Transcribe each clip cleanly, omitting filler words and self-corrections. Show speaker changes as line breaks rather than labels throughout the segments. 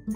Hey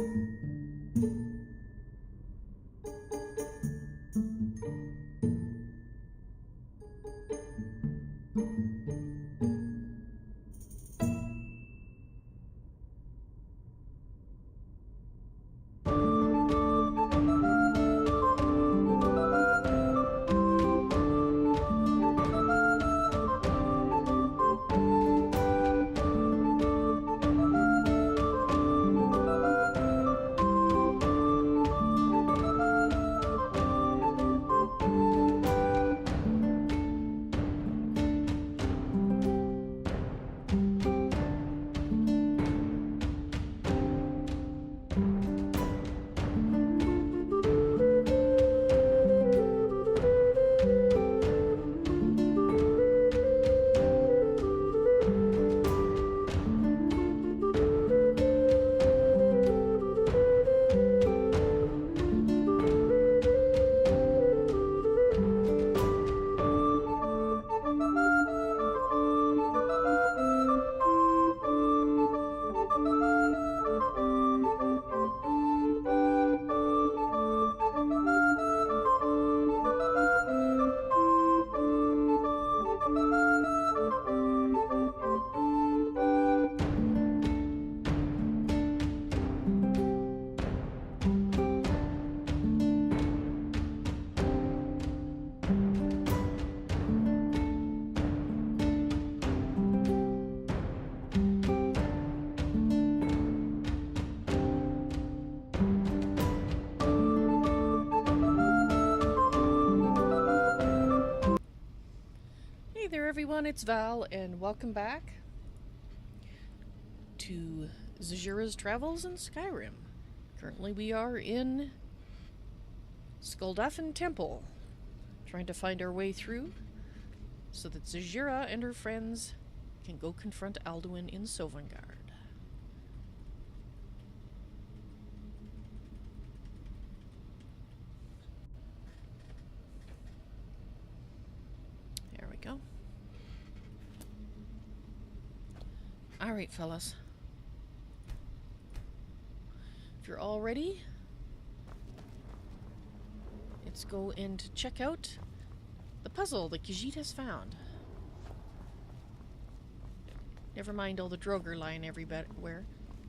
there everyone, it's Val, and welcome back to Zahjira's Travels in Skyrim. Currently we are in Skuldafn Temple, trying to find our way through so that Zahjira and her friends can go confront Alduin in Sovngarde. There we go. Alright, fellas. If you're all ready, let's go and check out the puzzle that Khajiit has found. Never mind all the Droger lying everywhere.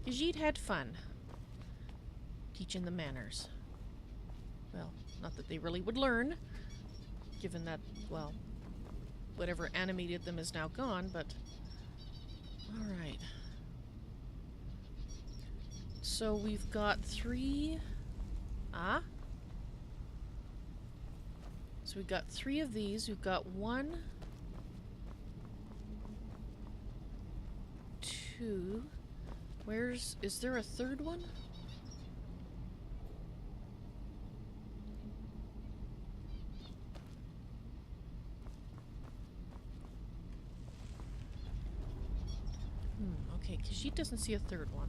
Khajiit had fun teaching them manners. Well, not that they really would learn, given that, well, whatever animated them is now gone, but alright. So we've got three... So we've got three of these. We've got one, two... Is there a third one? Okay, because she doesn't see a third one.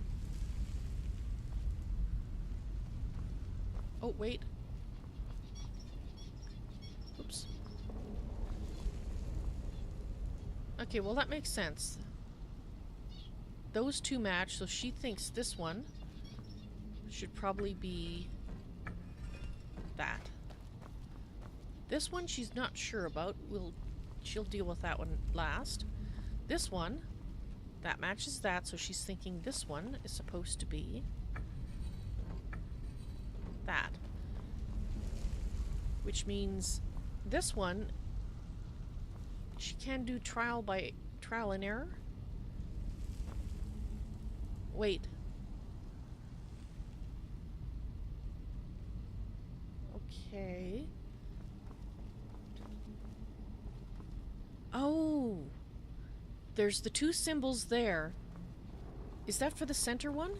Oh, wait. Oops. Okay, well that makes sense. Those two match, so she thinks this one should probably be that. This one she's not sure about. She'll deal with that one last. This one, that matches that, so she's thinking this one is supposed to be that. Which means this one, she can do trial and error. Wait. Okay. Oh! There's the two symbols there. Is that for the center one?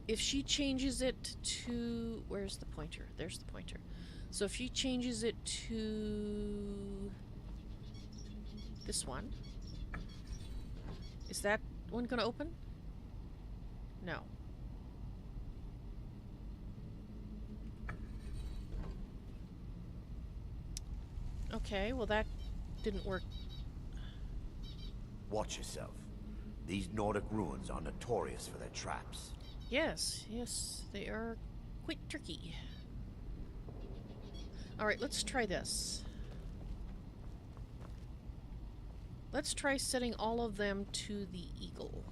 If she changes it to... Where's the pointer? There's the pointer. So if she changes it to... this one. Is that one gonna open? No. Okay, well that didn't work.
Watch yourself. These Nordic ruins are notorious for their traps.
Yes, yes, they are quite tricky. Alright, let's try this. Let's try setting all of them to the eagle.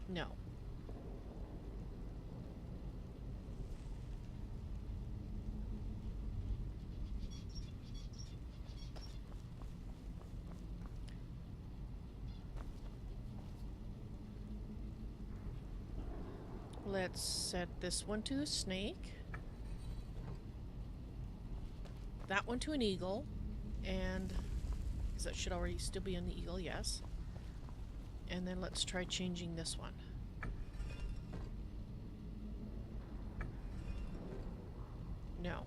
No. Let's set this one to a snake. That one to an eagle. And because that should already still be on the eagle, yes. And then let's try changing this one. No.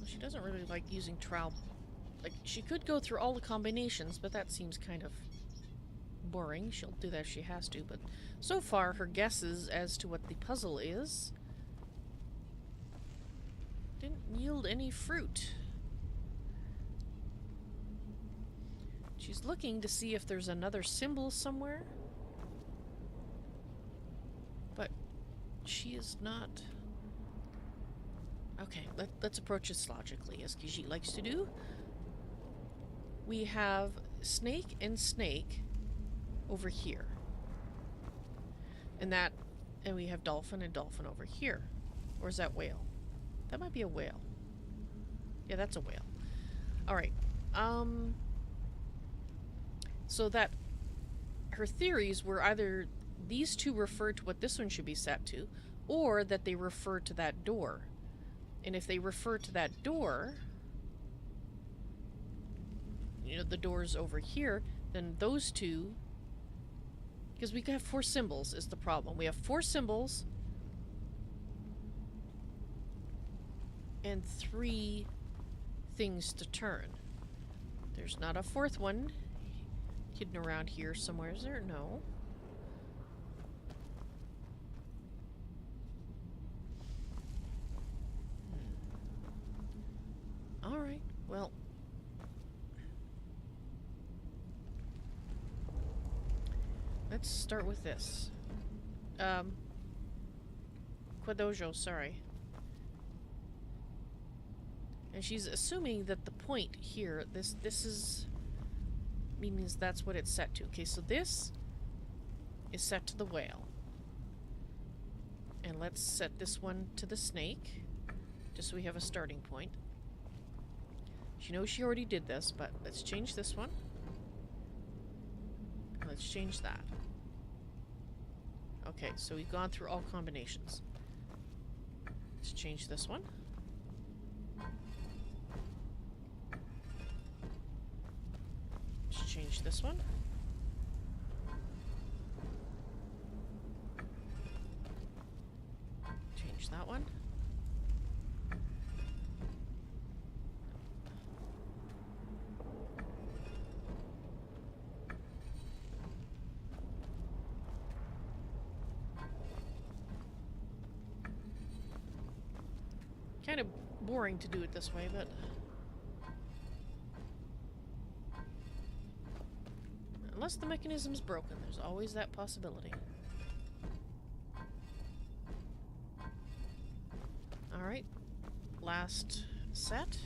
She doesn't really like using trowel. Like, she could go through all the combinations, but that seems kind of boring. She'll do that if she has to, but so far her guesses as to what the puzzle is didn't yield any fruit. She's looking to see if there's another symbol somewhere, but she is not. Okay, let's approach this logically, as Khajiit likes to do. We have snake and snake over here. And we have dolphin and dolphin over here. Or is that whale? That might be a whale. Yeah, that's a whale. Alright. So that her theories were either these two refer to what this one should be set to, or that they refer to that door. And if they refer to that door, you know, the door's over here, then those two, because we have 4 symbols is the problem. We have 4 symbols and 3 things to turn. There's not a 4th one hidden around here somewhere, is there? No. Alright, well. Let's start with this. Quadojo, sorry. And she's assuming that the point here, this is... means that's what it's set to. Okay, so this is set to the whale. And let's set this one to the snake, just so we have a starting point. She knows she already did this, but let's change this one. Let's change that. Okay, so we've gone through all combinations. Let's change this one. Let's change this one. Change that one. Kind of boring to do it this way, but unless the mechanism's broken, there's always that possibility. Alright, last set.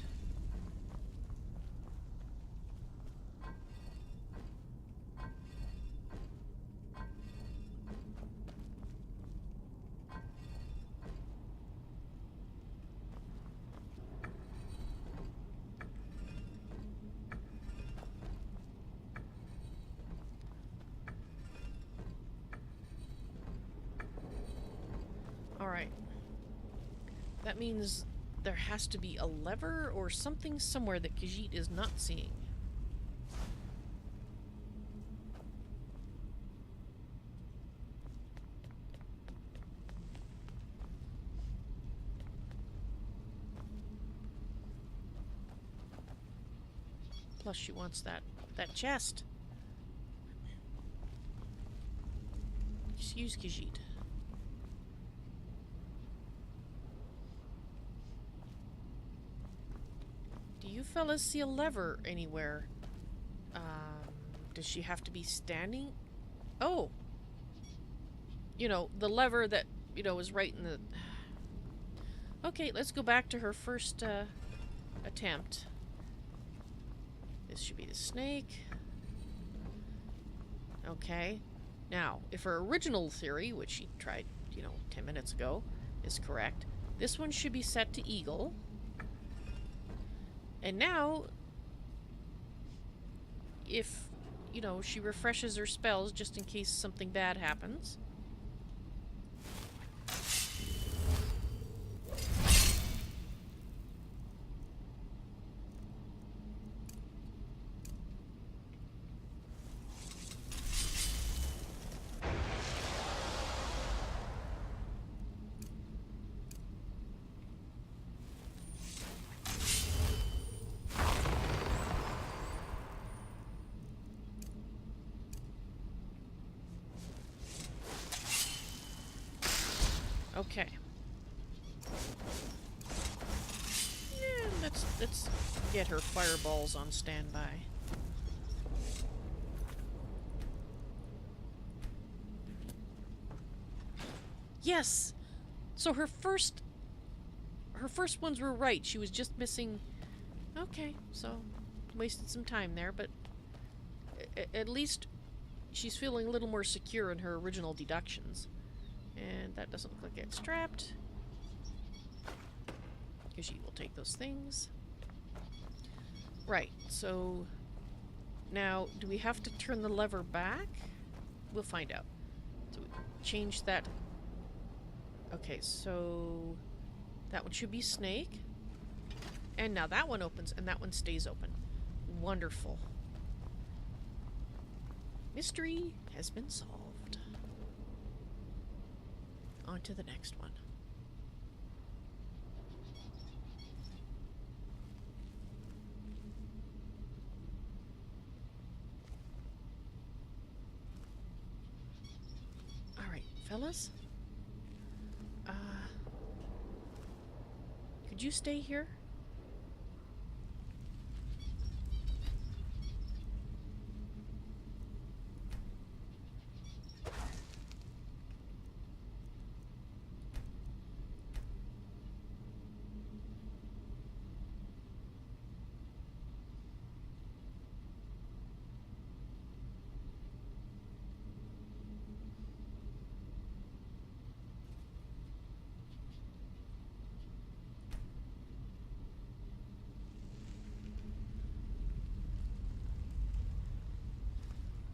Alright. That means there has to be a lever or something somewhere that Khajiit is not seeing. Plus she wants that chest. Excuse Khajiit. Do you fellas see a lever anywhere? Does she have to be standing? Oh! You know, the lever that, you know, was right in the... Okay, let's go back to her first attempt. This should be the snake. Okay. Now, if her original theory, which she tried, you know, 10 minutes ago, is correct, this one should be set to eagle. And now, if, you know, she refreshes her spells just in case something bad happens. Okay. Yeah, let's get her fireballs on standby. Yes. So her first ones were right. She was just missing. Okay, so wasted some time there, but at least she's feeling a little more secure in her original deductions. And that doesn't look like it's trapped. Because she will take those things. Right, so now do we have to turn the lever back? We'll find out. So we change that. Okay, so that one should be snake. And now that one opens and that one stays open. Wonderful. Mystery has been solved. On to the next one. Alright, fellas. Could you stay here?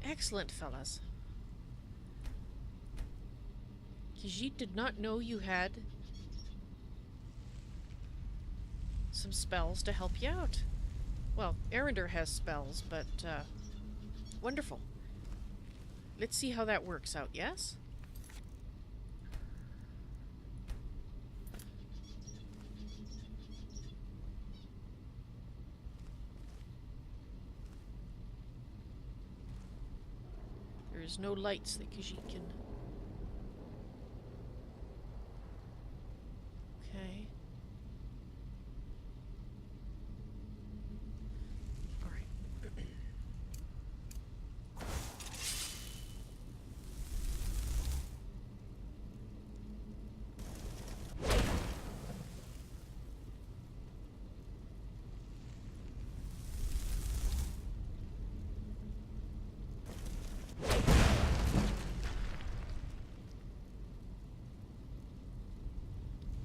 Excellent, fellas. Khajiit did not know you had some spells to help you out. Well, Arender has spells, but, wonderful. Let's see how that works out, yes? There's no lights that Khajiit can... Okay. Alright.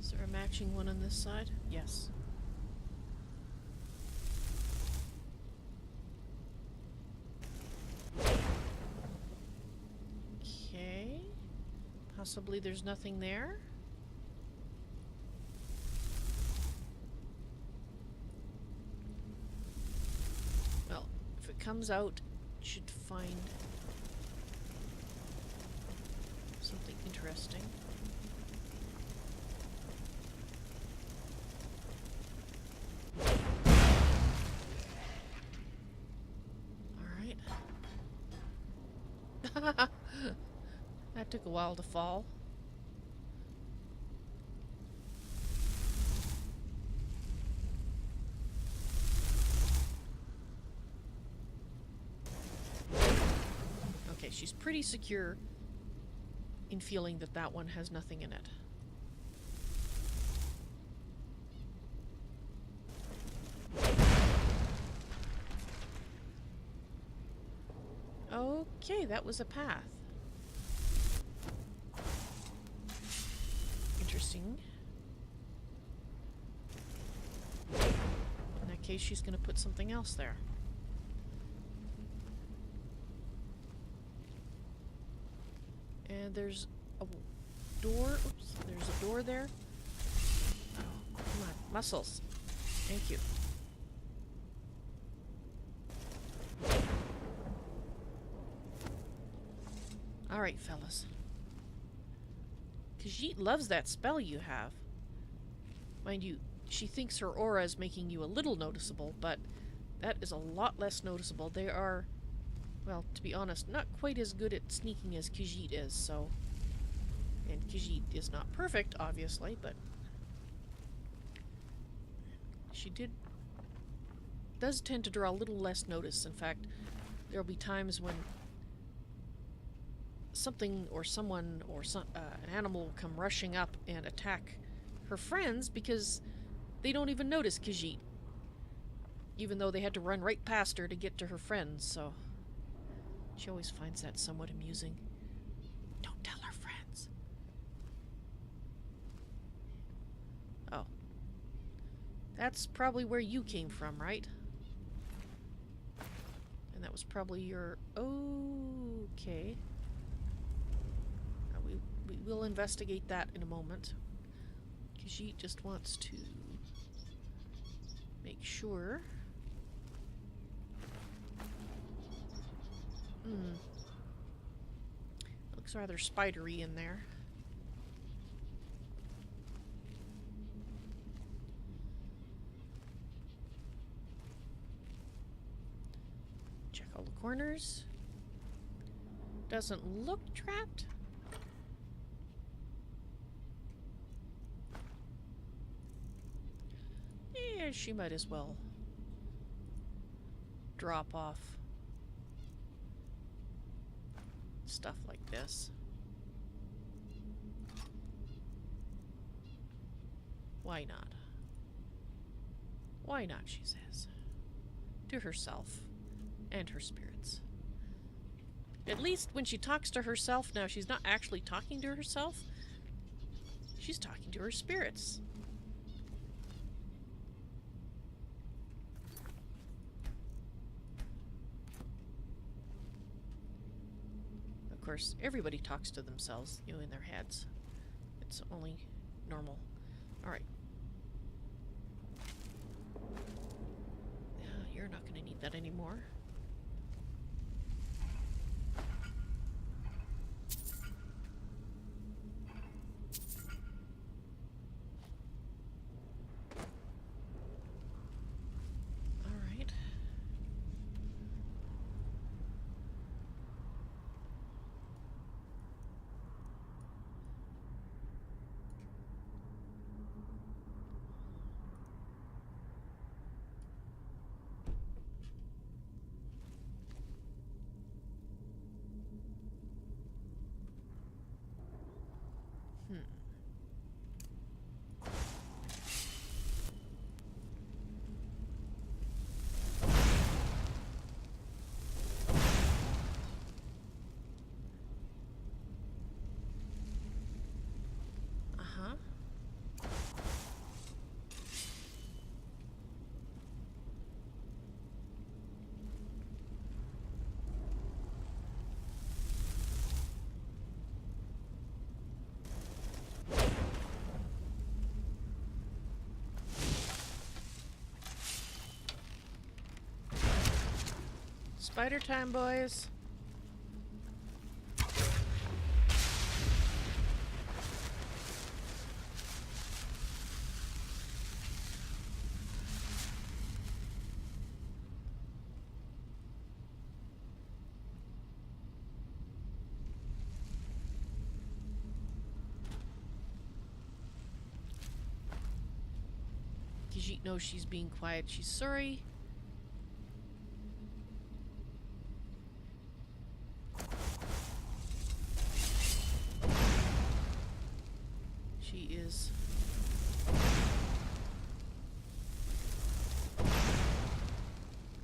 Is there a matching one on this side? Yes. Okay. Possibly there's nothing there. Well, if it comes out, it should find something interesting. Took a while to fall. Okay, she's pretty secure in feeling that that one has nothing in it. Okay, that was a path. Interesting. In that case, she's going to put something else there. And there's a door. Oops, there's a door there. Oh, come on, muscles. Thank you. Alright, fellas. Khajiit loves that spell you have. Mind you, she thinks her aura is making you a little noticeable, but that is a lot less noticeable. They are, well, to be honest, not quite as good at sneaking as Khajiit is, so... And Khajiit is not perfect, obviously, but... She does tend to draw a little less notice. In fact, there'll be times when something or someone or an animal will come rushing up and attack her friends because they don't even notice Khajiit, even though they had to run right past her to get to her friends, so she always finds that somewhat amusing. Don't tell her friends. Oh. That's probably where you came from, right? And that was probably your... Okay. We'll investigate that in a moment. Khajiit just wants to make sure. Looks rather spidery in there. Check all the corners. Doesn't look trapped. Yeah, she might as well drop off stuff like this. Why not? Why not, she says. To herself and her spirits. At least when she talks to herself now, she's not actually talking to herself. She's talking to her spirits. Of course, everybody talks to themselves, you know, in their heads. It's only normal. Alright. You're not going to need that anymore. Alright. Spider time, boys. Khajiit knows she's being quiet. She's sorry. She is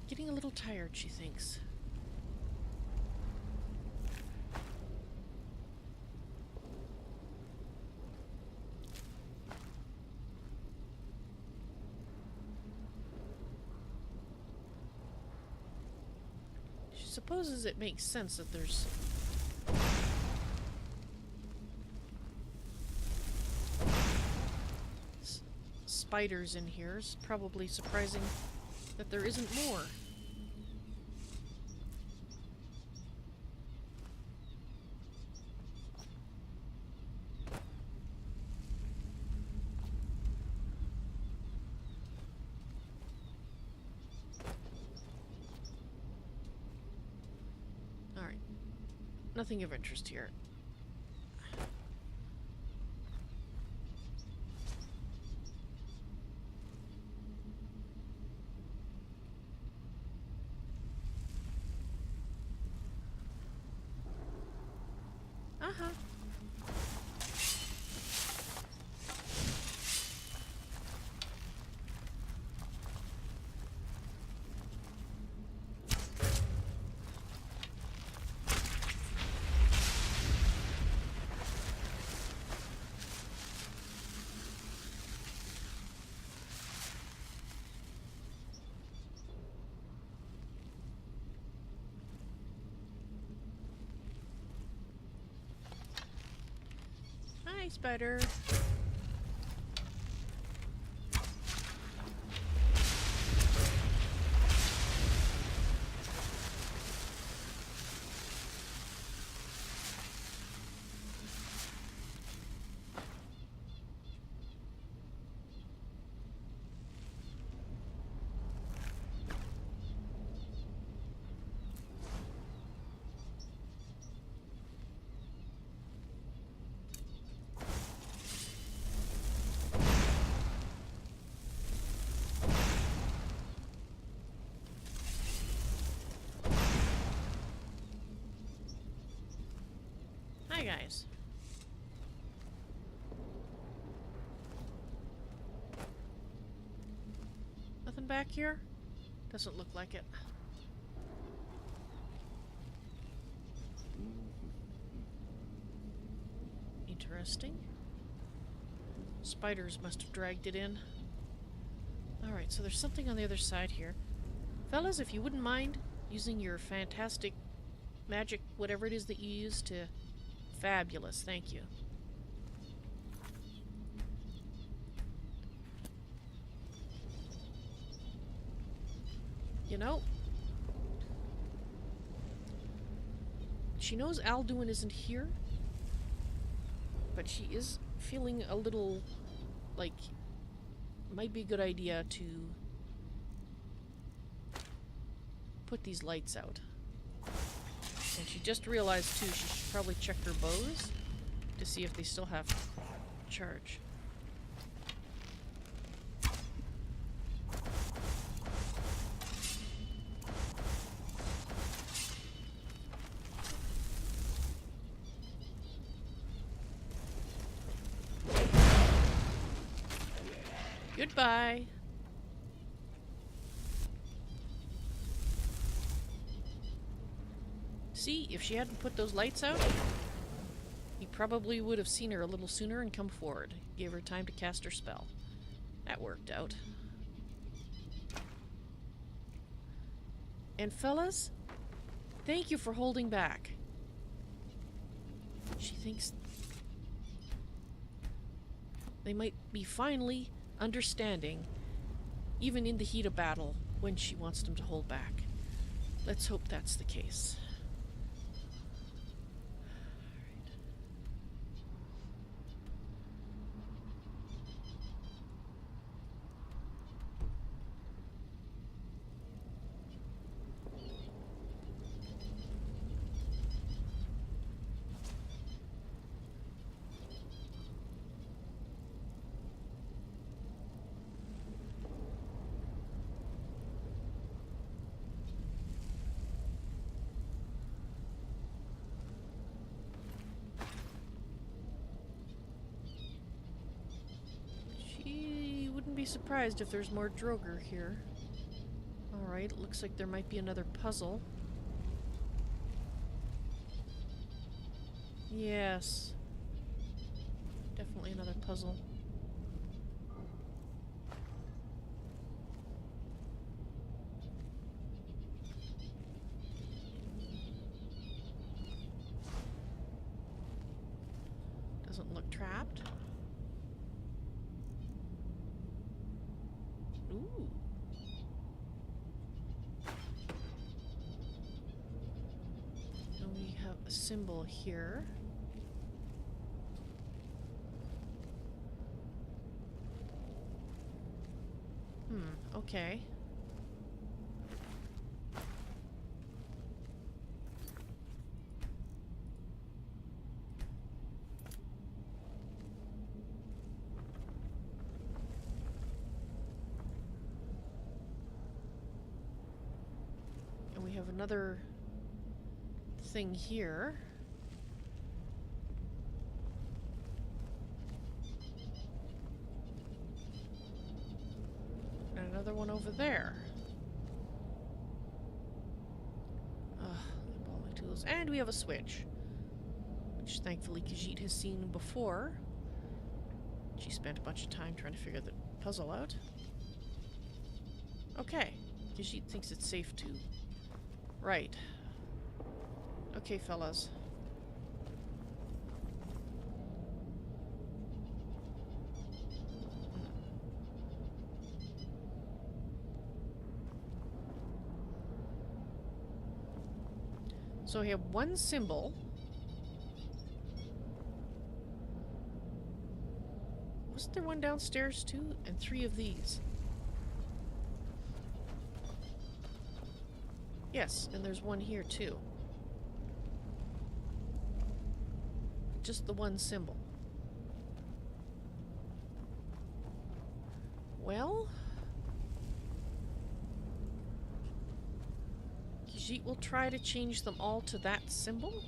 getting a little tired, she thinks. She supposes it makes sense that there's spiders in here. It's probably surprising that there isn't more. Alright. Nothing of interest here. Uh-huh. Hi, spider. Hi, guys. Nothing back here? Doesn't look like it. Interesting. Spiders must have dragged it in. Alright, so there's something on the other side here. Fellas, if you wouldn't mind using your fantastic magic, whatever it is that you use to... Fabulous, thank you. You know, she knows Alduin isn't here, but she is feeling a little like it might be a good idea to put these lights out. And she just realized, too, she should probably check her bows to see if they still have charge. Goodbye. See, if she hadn't put those lights out, he probably would have seen her a little sooner and come forward. Gave her time to cast her spell. That worked out. And fellas, thank you for holding back. She thinks they might be finally understanding, even in the heat of battle, when she wants them to hold back. Let's hope that's the case. Wouldn't be surprised if there's more Droger here. Alright, looks like there might be another puzzle. Yes. Definitely another puzzle. Doesn't look trapped. Ooh. And we have a symbol here. Okay. And we have another thing here. And another one over there. All my tools. And we have a switch. Which thankfully Khajiit has seen before. She spent a bunch of time trying to figure the puzzle out. Okay. Khajiit thinks it's safe to... Right. Okay, fellas. So we have one symbol. Wasn't there one downstairs too? And 3 of these. Yes, and there's one here too. Just the one symbol. Well... Khajiit will try to change them all to that symbol.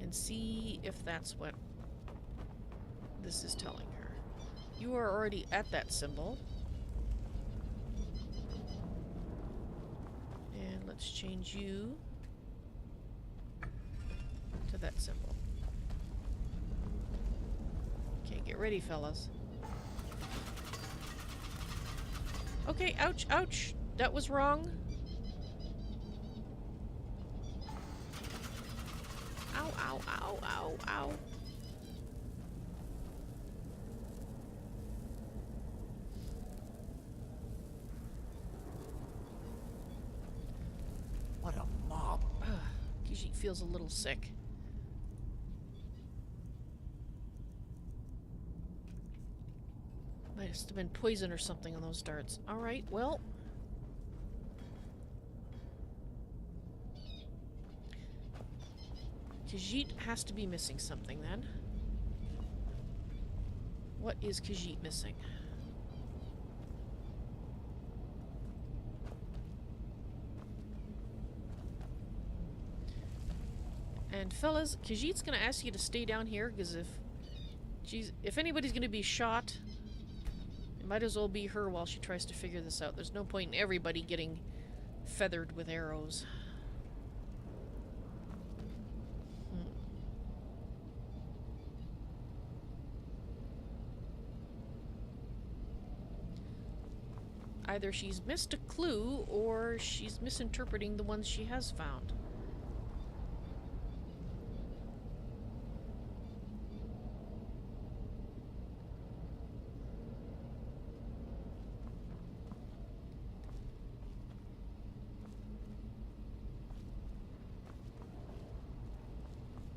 And see if that's what this is telling her. You are already at that symbol. And let's change you to that symbol. Okay, get ready, fellas. Okay, ouch, ouch. That was wrong. Ow, ow, ow, ow, ow. What a mob. Khajiit feels a little sick. Might have been poison or something on those darts. Alright, well. Khajiit has to be missing something then. What is Khajiit missing? And fellas, Khajiit's gonna ask you to stay down here, because if anybody's gonna be shot, it might as well be her while she tries to figure this out. There's no point in everybody getting feathered with arrows. Either she's missed a clue, or she's misinterpreting the ones she has found.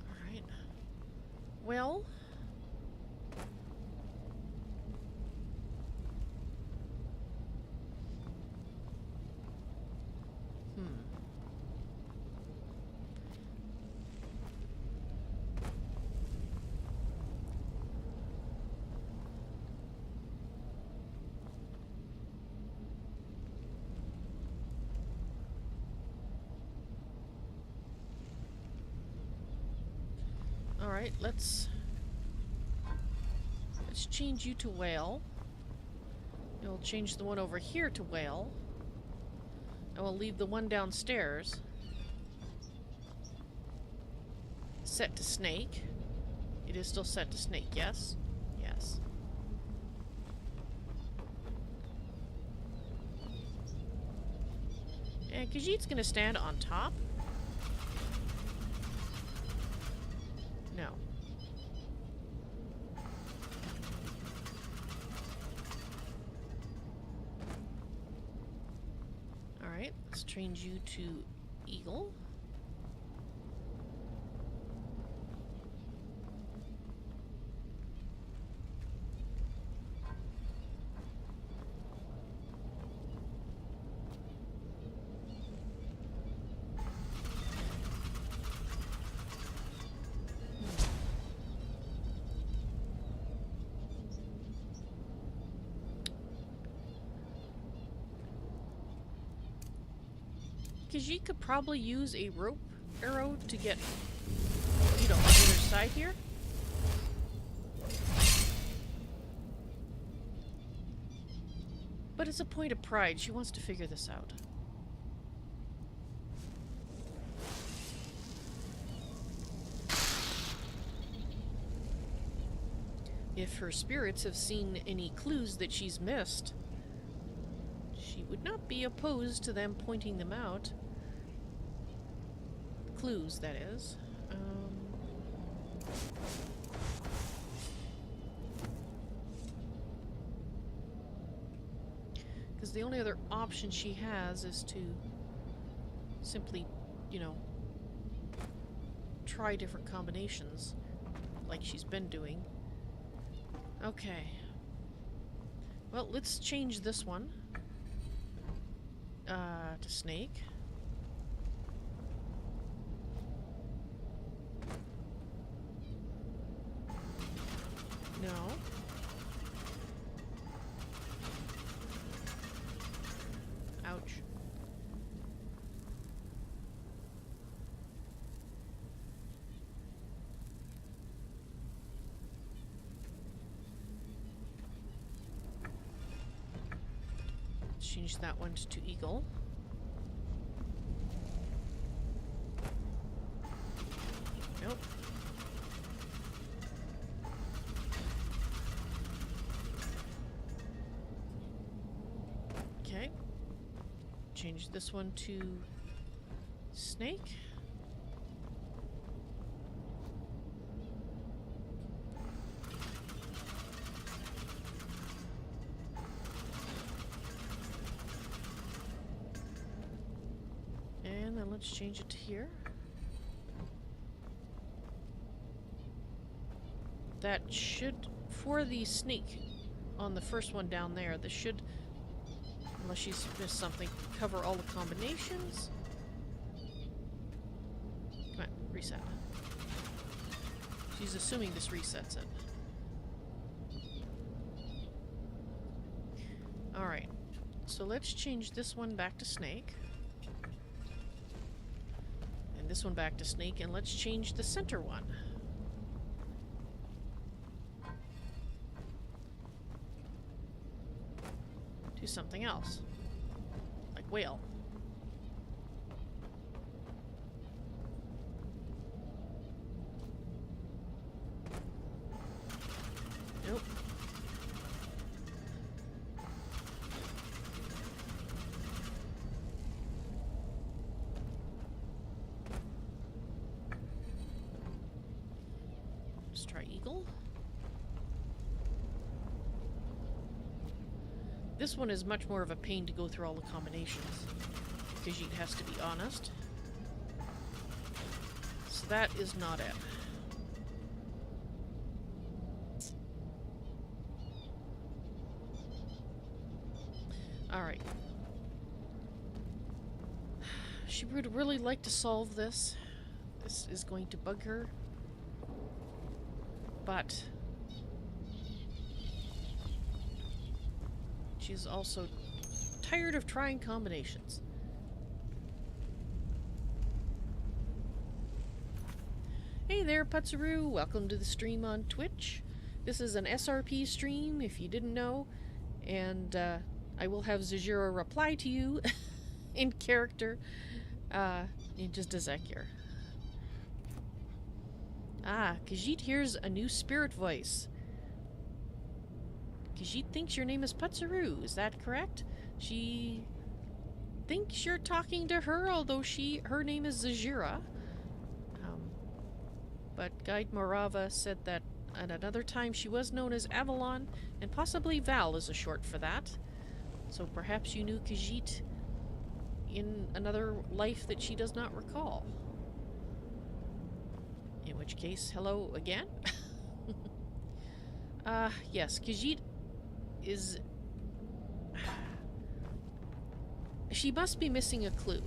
Alright. Well... Alright, let's Let's change you to whale. And we'll change the one over here to whale. And we'll leave the one downstairs set to snake. It is still set to snake, yes? Yes. And Khajiit's gonna stand on top? No. Alright, let's change you to eagle. Khajiit could probably use a rope arrow to get, you know, on the other side here. But it's a point of pride. She wants to figure this out. If her spirits have seen any clues that she's missed, she would not be opposed to them pointing them out. Clues, that is. Because the only other option she has is to simply, you know, try different combinations, like she's been doing. Okay. Well, let's change this one to snake. No. Ouch. Let's change that one to eagle. Nope. Okay. Change this one to snake. And then let's change it to here. That should, for the snake on the first one down there, this should, unless she's missed something, cover all the combinations. Come on, reset. She's assuming this resets it. Alright, so let's change this one back to snake. And this one back to snake, and let's change the center one. To something else. Like whale. Nope. Let's try eagle. This one is much more of a pain to go through all the combinations, because it has to be honest. So that is not it. Alright. She would really like to solve this. This is going to bug her. But she's also tired of trying combinations. Hey there, Putsaroo. Welcome to the stream on Twitch. This is an SRP stream, if you didn't know, and I will have Zahjira reply to you in character in just a sec here. Ah, Khajiit hears a new spirit voice. Khajiit thinks your name is Putsaru, is that correct? She thinks you're talking to her, although her name is Zahjira. But Guide Morava said that at another time she was known as Avalon, and possibly Val is a short for that. So perhaps you knew Khajiit in another life that she does not recall. In which case, hello again? Yes, Khajiit is... She must be missing a clue.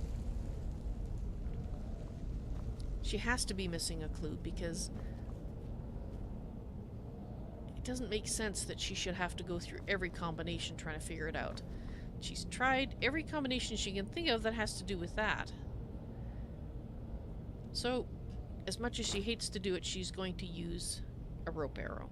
She has to be missing a clue, because it doesn't make sense that she should have to go through every combination trying to figure it out. She's tried every combination she can think of that has to do with that. So, as much as she hates to do it, she's going to use a rope arrow.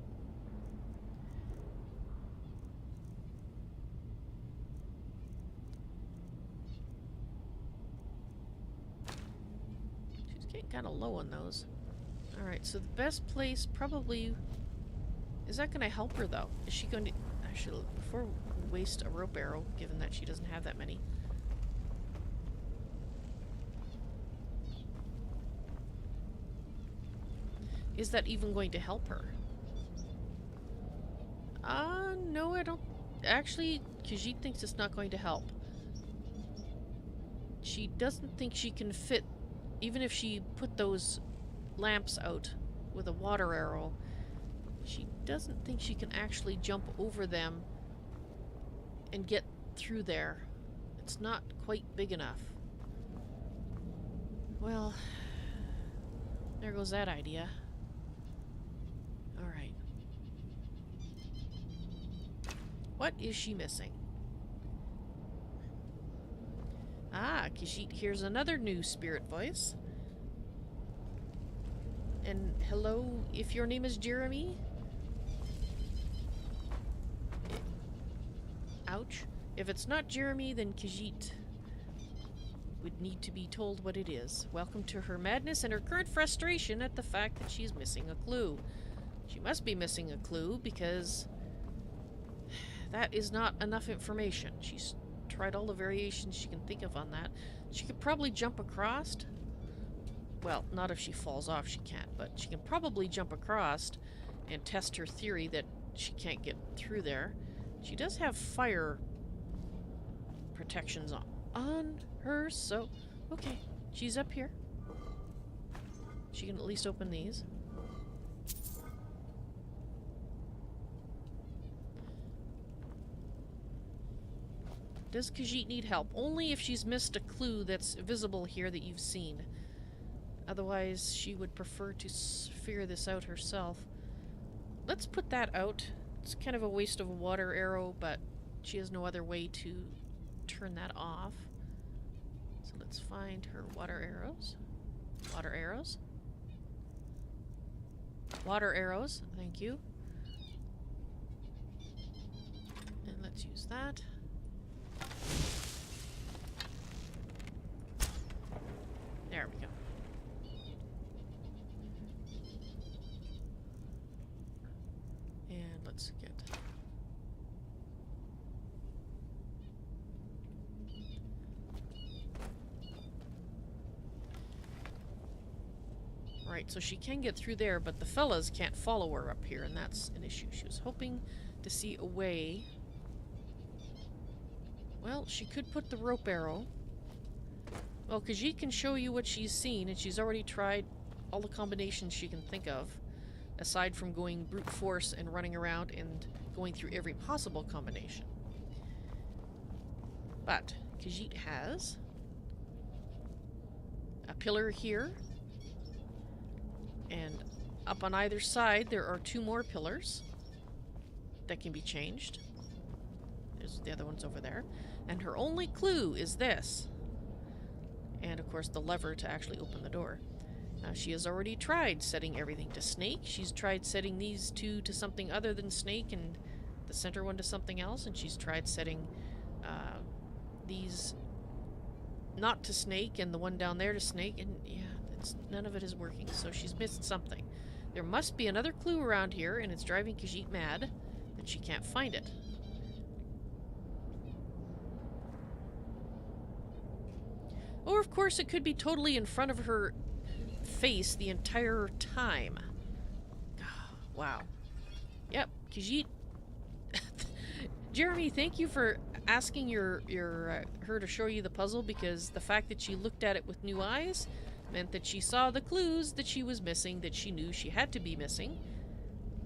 She's getting kind of low on those. Alright, so the best place probably... Is that going to help her, though? Is she going to... Actually, before we waste a rope arrow, given that she doesn't have that many. Is that even going to help her? No, I don't... Actually, Khajiit thinks it's not going to help. She doesn't think she can fit... Even if she put those lamps out with a water arrow, she doesn't think she can actually jump over them and get through there. It's not quite big enough. Well, there goes that idea. Alright. What is she missing? Ah, Khajiit hears another new spirit voice. And hello, if your name is Jeremy? Ouch. If it's not Jeremy, then Khajiit would need to be told what it is. Welcome to her madness and her current frustration at the fact that she's missing a clue. She must be missing a clue because that is not enough information. She's tried all the variations she can think of on that. She could probably jump across. Well, not if she falls off, she can't, but she can probably jump across and test her theory that she can't get through there. She does have fire protections on her, so... Okay, she's up here. She can at least open these. Does Khajiit need help? Only if she's missed a clue that's visible here that you've seen. Otherwise, she would prefer to figure this out herself. Let's put that out. It's kind of a waste of a water arrow, but she has no other way to turn that off. So let's find her water arrows. Water arrows. Water arrows, thank you. And let's use that. There we go. And let's get... Right, so she can get through there, but the fellas can't follow her up here, and that's an issue. She was hoping to see a way... Well, she could put the rope arrow. Well, Khajiit can show you what she's seen, and she's already tried all the combinations she can think of, aside from going brute force and running around and going through every possible combination. But Khajiit has a pillar here, and up on either side there are 2 more pillars that can be changed. There's the other ones over there. And her only clue is this. And of course the lever to actually open the door. She has already tried setting everything to snake. She's tried setting these two to something other than snake and the center one to something else, and she's tried setting these not to snake and the one down there to snake, and yeah, none of it is working, so she's missed something. There must be another clue around here, and it's driving Khajiit mad that she can't find it. Or, of course, it could be totally in front of her face the entire time. Wow. Yep, Khajiit. Jeremy, thank you for asking her to show you the puzzle, because the fact that she looked at it with new eyes meant that she saw the clues that she was missing, that she knew she had to be missing.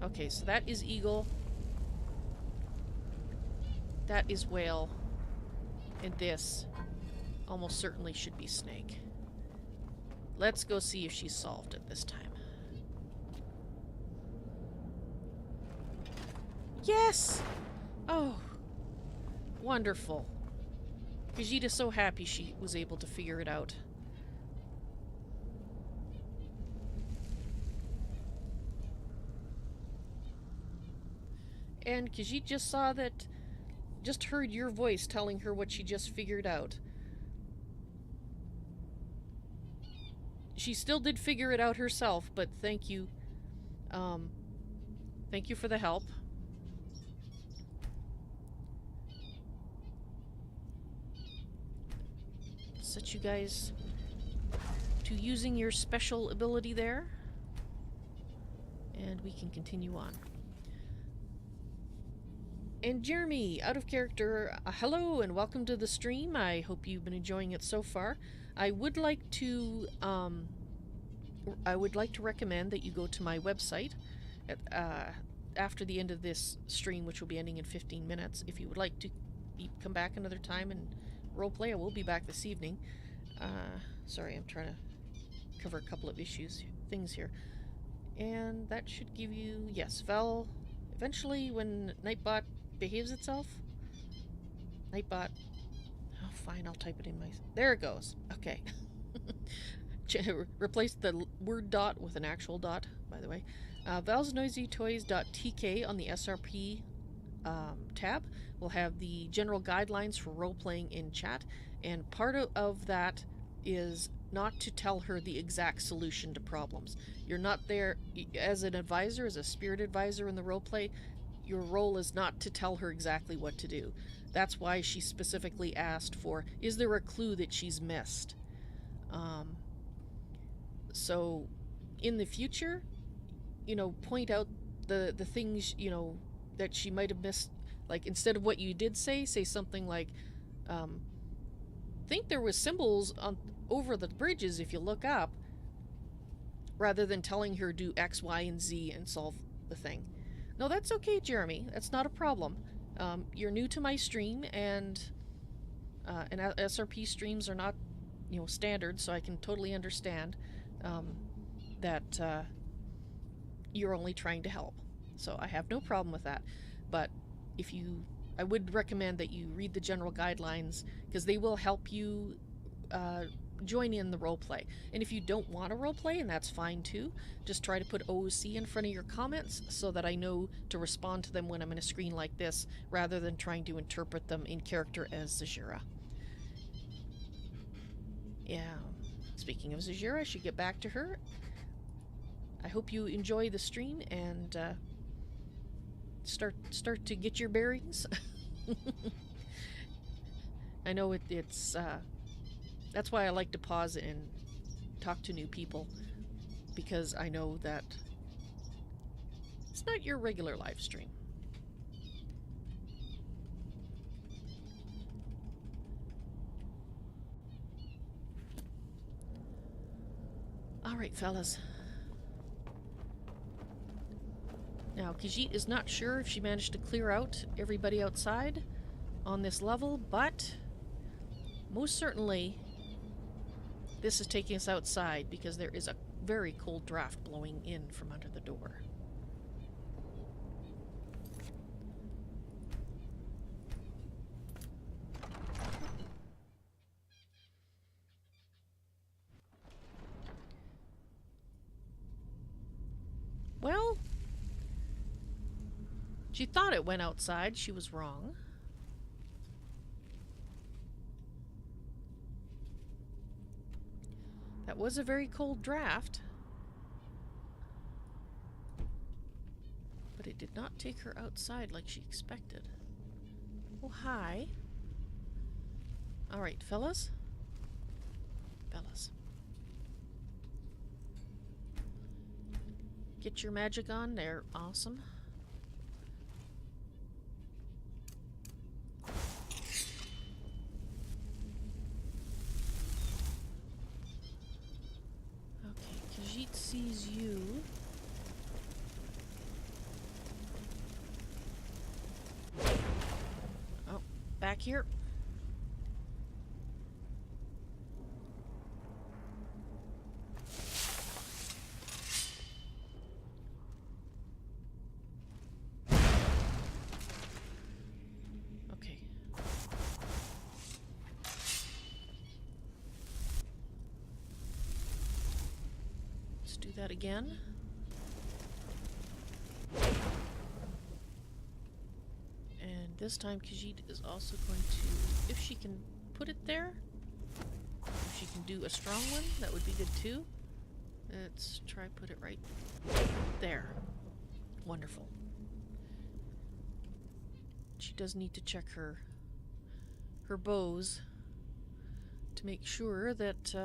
Okay, so that is eagle. That is whale. And this almost certainly should be snake. Let's go see if she's solved it this time. Yes! Oh, wonderful. Khajiit is so happy she was able to figure it out. And Khajiit just saw that, just heard your voice telling her what she just figured out. She still did figure it out herself, but thank you. Thank you for the help. Set you guys to using your special ability there. And we can continue on. And Jeremy, out of character, hello and welcome to the stream. I hope you've been enjoying it so far. I would like to recommend that you go to my website after the end of this stream, which will be ending in 15 minutes. If you would like to come back another time and roleplay, I will be back this evening. Sorry, I'm trying to cover a couple of things here. And that should give you, yes, Val, eventually when Nightbot behaves itself. Nightbot, oh fine, I'll type it in my, there it goes, okay. Replace the word dot with an actual dot, by the way. Val's NoisyToys.tk on the SRP tab will have the general guidelines for role-playing in chat, and part of that is not to tell her the exact solution to problems. You're not there as an advisor, as a spirit advisor in the roleplay. Your role is not to tell her exactly what to do. That's why she specifically asked for, is there a clue that she's missed? So in the future, you know, point out the things, you know, that she might have missed. Like, instead of what you did say something like, think there was symbols over the bridges if you look up, rather than telling her do X, Y, and Z and solve the thing. No, that's okay, Jeremy. That's not a problem. You're new to my stream, and SRP streams are not, you know, standard, so I can totally understand that you're only trying to help. So I have no problem with that. But I would recommend that you read the general guidelines, because they will help you join in the roleplay. And if you don't want to roleplay, and that's fine too, just try to put OOC in front of your comments so that I know to respond to them when I'm in a screen like this, rather than trying to interpret them in character as Zahjira. Yeah. Speaking of Zahjira, I should get back to her. I hope you enjoy the stream and start to get your bearings. I know it's that's why I like to pause and talk to new people, because I know that it's not your regular live stream. Alright, fellas. Now, Khajiit is not sure if she managed to clear out everybody outside on this level, but most certainly this is taking us outside, because there is a very cold draft blowing in from under the door. She thought it went outside. She was wrong. That was a very cold draft. But it did not take her outside like she expected. Oh, hi. Alright, fellas. Fellas. Get your magic on. They're awesome. Okay, Khajiit sees you. Oh, back here. Do that again. And this time Khajiit is also going to, if she can put it there, if she can do a strong one, that would be good too. Let's try put it right there. Wonderful. She does need to check her bows to make sure that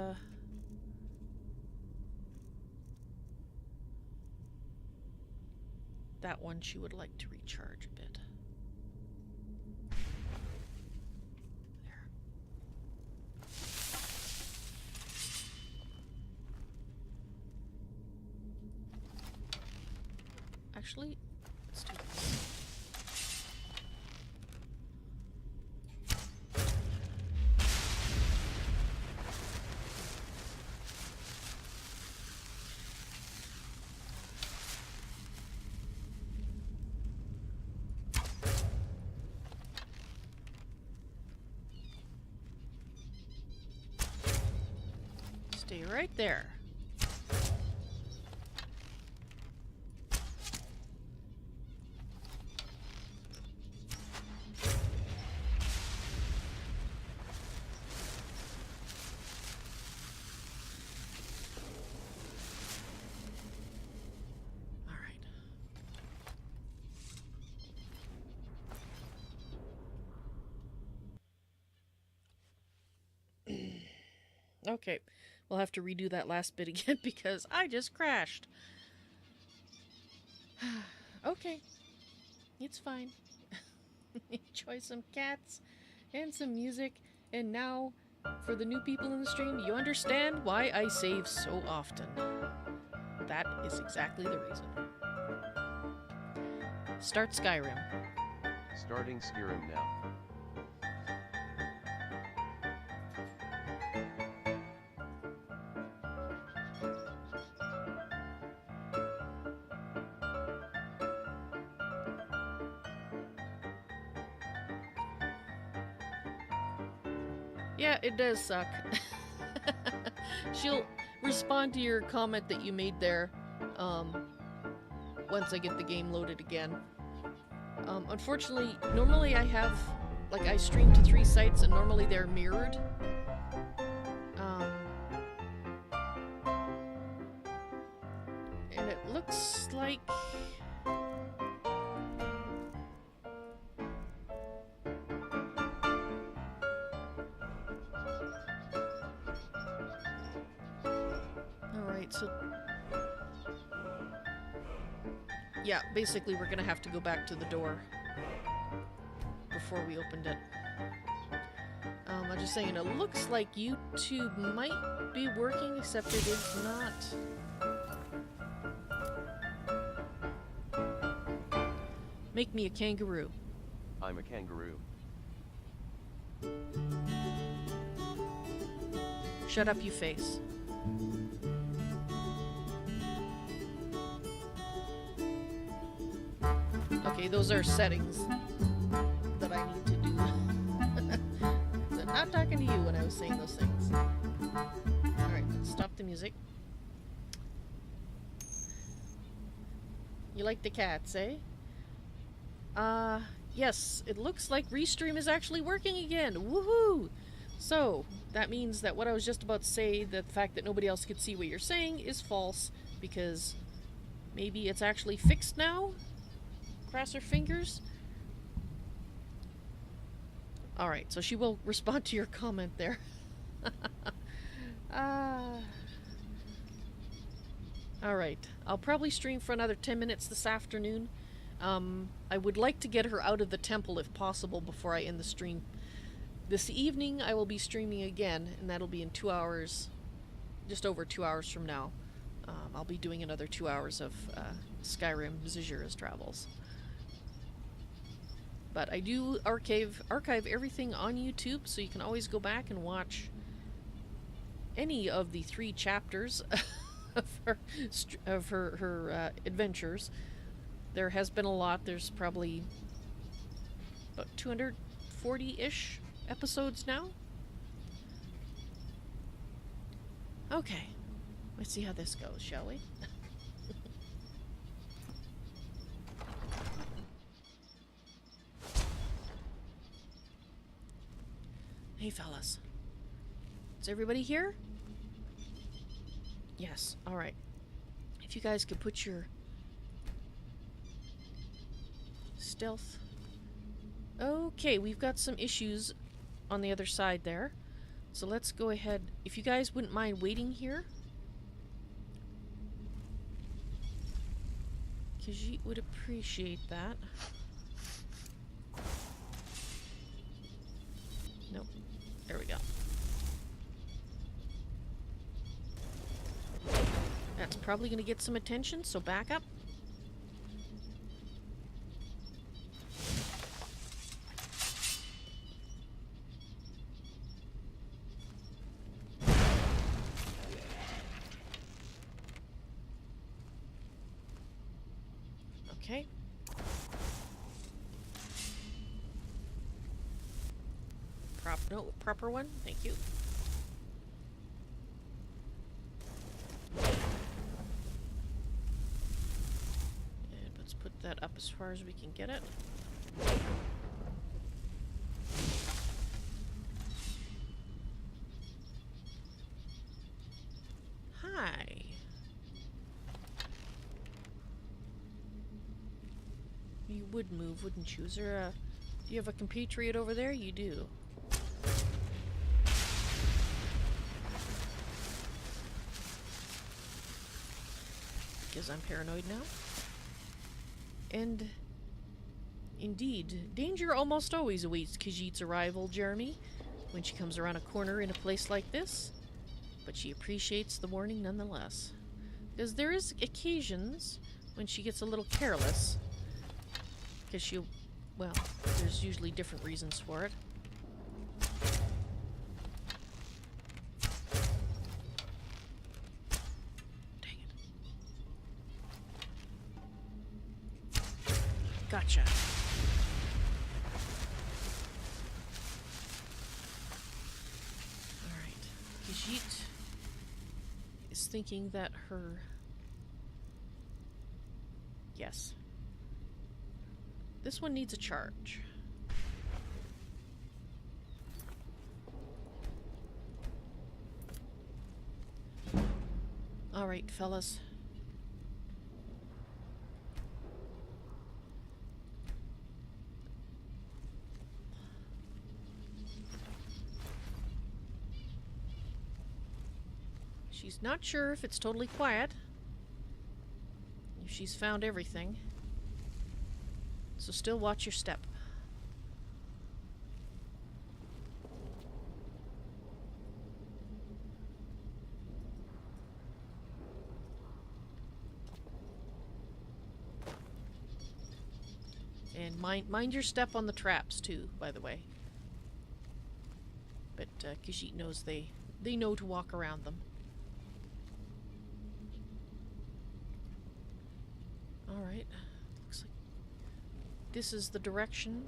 that one she would like to recharge a bit. There. Actually, let's do this. Stay right there. All right. Okay. We'll have to redo that last bit again because I just crashed. Okay. It's fine. Enjoy some cats and some music. And now, for the new people in the stream, you understand why I save so often. That is exactly the reason. Start Skyrim.
Starting Skyrim now.
Yeah, it does suck. She'll respond to your comment that you made there once I get the game loaded again. Unfortunately, normally I have, like, I stream to 3 sites and normally they're mirrored. And it looks like... So, yeah, basically we're gonna have to go back to the door before we opened it. I'm just saying, it looks like YouTube might be working, except it is not. Make me a kangaroo.
I'm a kangaroo.
Shut up, you face. Okay, those are settings that I need to do. So I'm not talking to you when I was saying those things. Alright, let's stop the music. You like the cats, eh? Yes, it looks like Restream is actually working again. Woohoo! So, that means that what I was just about to say, that the fact that nobody else could see what you're saying, is false, because maybe it's actually fixed now? Cross her fingers? Alright, so she will respond to your comment there. Alright, I'll probably stream for another 10 minutes this afternoon. I would like to get her out of the temple if possible before I end the stream. This evening I will be streaming again, and that'll be in 2 hours, just over 2 hours from now. I'll be doing another 2 hours of Skyrim Zahjira's travels. But I do archive everything on YouTube, so you can always go back and watch any of the 3 chapters of her adventures. There has been a lot. There's probably about 240-ish episodes now. Okay, let's see how this goes, shall we? Hey fellas, is everybody here? Yes, alright. If you guys could put your stealth... Okay, we've got some issues on the other side there. So let's go ahead. If you guys wouldn't mind waiting here. Khajiit would appreciate that. Nope. There we go. That's probably going to get some attention, so back up. Okay. No, proper one. Thank you. And let's put that up as far as we can get it. Hi. You would move, wouldn't you? Is there a... Do you have a compatriot over there? You do. Because I'm paranoid now. And... Indeed, danger almost always awaits Khajiit's arrival, Jeremy, when she comes around a corner in a place like this. But she appreciates the warning nonetheless. Because there is occasions when she gets a little careless. Because she'll... Well, there's usually different reasons for it. Dang it. Gotcha. Alright. Khajiit is thinking that her... Yes. This one needs a charge. Alright, fellas. She's not sure if it's totally quiet. If she's found everything. So still watch your step. And mind your step on the traps too, by the way. But Khajiit knows they know to walk around them. Alright. Looks like this is the direction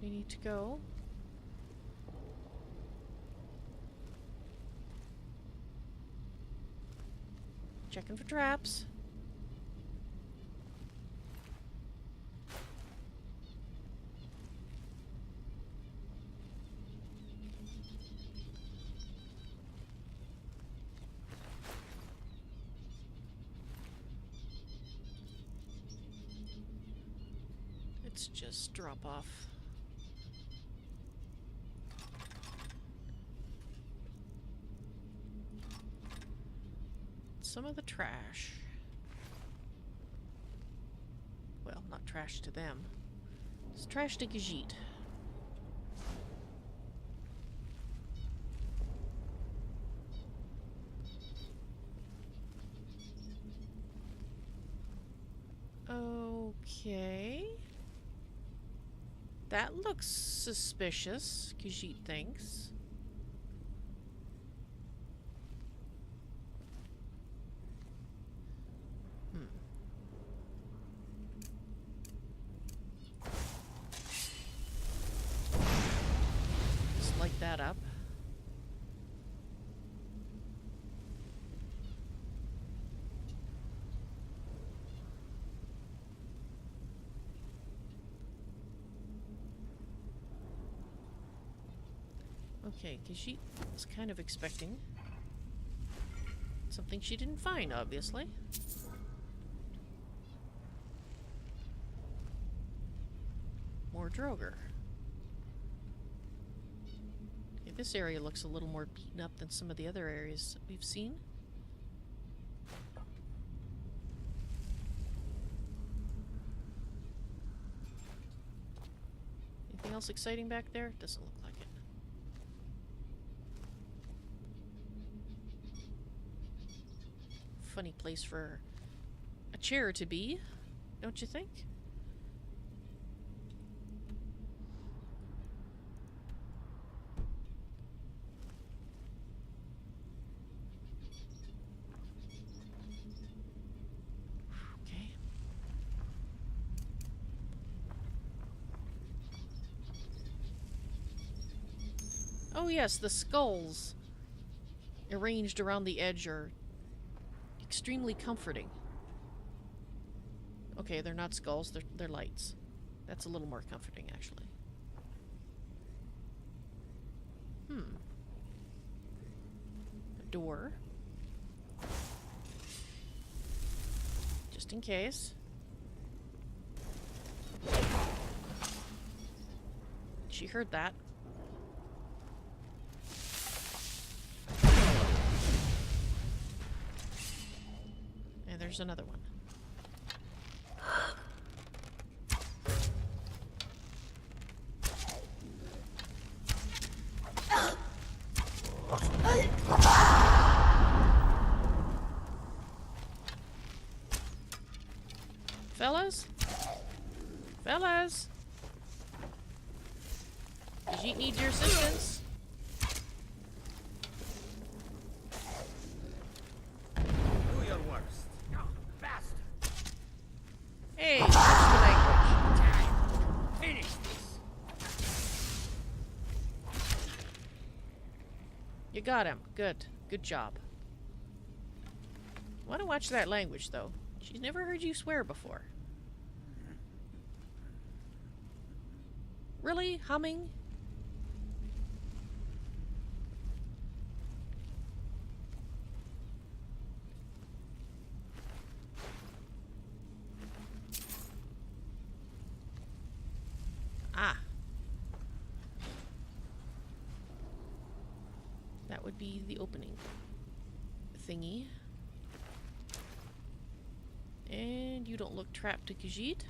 we need to go. Checking for traps. Let's just drop off. Some of the trash. Well, not trash to them. It's trash to Khajiit. Okay. That looks suspicious, Khajiit thinks. Just light that up. Okay, Khajiit was kind of expecting something she didn't find, obviously. More Droger. Okay, this area looks a little more beaten up than some of the other areas that we've seen. Anything else exciting back there? Doesn't look like it. Funny place for a chair to be, don't you think? Okay. Oh yes, the skulls arranged around the edge are extremely comforting. Okay, they're not skulls, they're lights. That's a little more comforting, actually. A door. Just in case. She heard that. And there's another one. Fellas? Fellas? Khajiit needs your assistance.
Do your worst. No, faster.
Hey, that's the language.
Finish this.
You got him. Good. Good job. I want to watch that language, though. She's never heard you swear before. Really? Humming? Ah. That would be the opening thingy. And you don't look trapped to Khajiit.